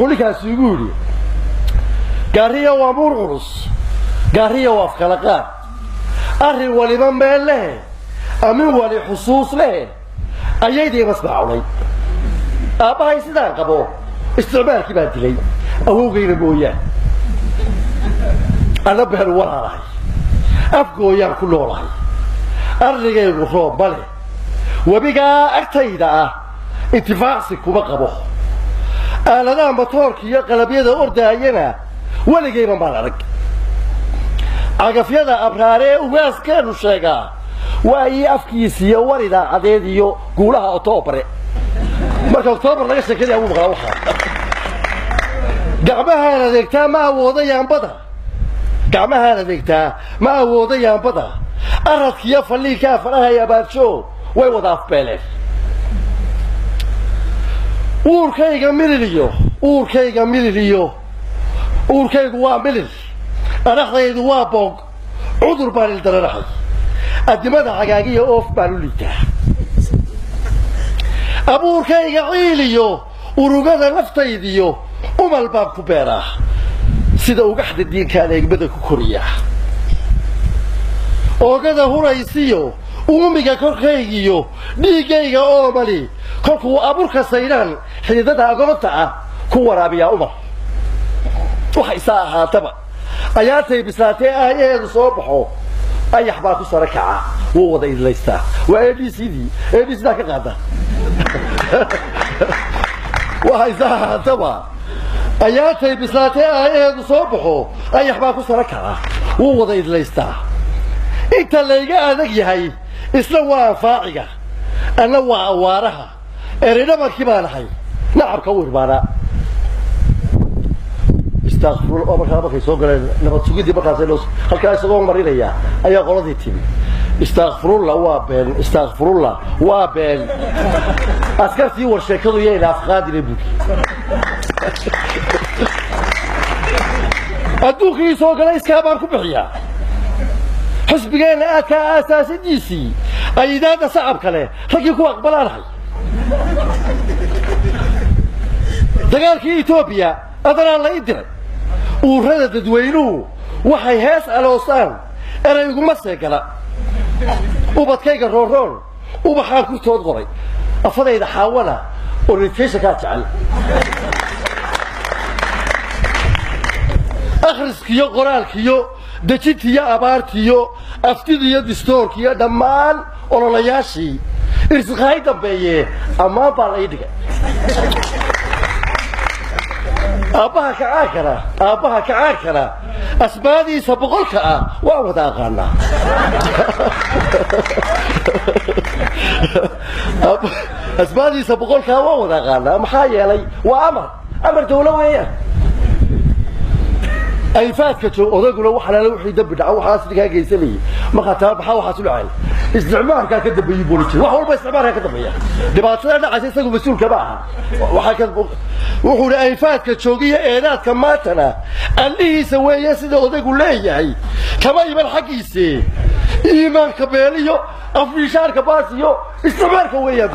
قولي كاسيقولي قارية ومرغرس قارية وافكالقات أري ولمن بين له أمين ولي حصوص له أيدي مسمعوا لي أباي سيدان قبو استعمال كبات لي أهو غير بويا أنا بهر ورا راي أفقو يام كله راي أرجع الرخوب بله وبقى أكتيدا اتفاقسك وبقبو أنا دام بطوركي قلبية أرداينا ولا جايبا بالارك عقفيدا أبراري وواس كانوا شيغا وأي أفكيسية وردا عديديو قولها أطوبري مركا أطوبر لغا شكري أبو مغاوحة قعمها لديكتا ما وضيان بدا قعمها لديكتا ما وضيان بدا أردك يفلي كافرها يا باتشو ويوضع في بالك uurkayga mililiyo uurkaygu waa milil araxdaydu waa boog cudur baan il daranahay adimada xagaagiyo oof baan u liitaa abuurkayga ciiliyo urugada naftaydiyo umal baan ku beeraa sida ugaxda diinkaan eegmada ku koriya oogada huraysiyo uumiga korkaygiyo dhiigayga oo mali kolkuu abuurka saydaan xididada agoonta ah ku waraabiyaa umar waxa isaa ahaataba ayaatay bislaatee aayaheedu soo baxo ayax baa ku sara kaca wuu wada idlaystaa waa abcd ka qaada waxa isaa ahaataba ayaatay bislaatee aayaheedu soo baxo ayax baa ku sara kaca wuu wada idlaystaa inta layga adag yahay isla waa faaciga ana waa awaaraha erina markii baan ahay nacabka u irbaana istaghfir oo markaa markay soo galeen nabad sugidii markaas halkaa isagoo marinaya ayaa qoladii timi istaghfirullah waa been askartii war sheekadu yeena afqaadina buki adduunkii soo galay iska baan ku bixiyaa xisbigeena aadka asaasidiisii aydaada sacab kale ragii ku aqbalaanahay dagaalkii Itoobiya adana la idiray uurada dadweynuhu waxay hees aloosaan eraygu seegala ubadkayga rooroon ubaxaan ku tood qoray afadayda xaawala oo rifeesha ka jecel akhriskiyo qoraalkiyo dajintiyo abaartiyo aftidiyo distoorkiyo dhammaan ololayaashii irsiqaay dambeeye ammaan baa la ii dhigay aabbaha kacaankana asbaadiisa boqolka ah waa wada aqaanaa asbaadiisa boqolka waa wada aqaanaa maxaa yeelay waa amar dawlo weeyaan أي فات كتو أذكر لو حنا لو حيد بدع أو حاس لك هاي يسلي ما خطاب بحاول حاسول عين استعمار كان كده بيجيبوني وحول بس استعمار هكذا بيا دبعتنا أنا عايز أسوي مسؤول كباها وحكذا وحول أي فات كتشوقية إيراد كماتنا اللي يسوي يسد أذكر ليه هاي كمان يبان حقيسي إيمان كبيريو أفريشار كباسيو استعمار كويه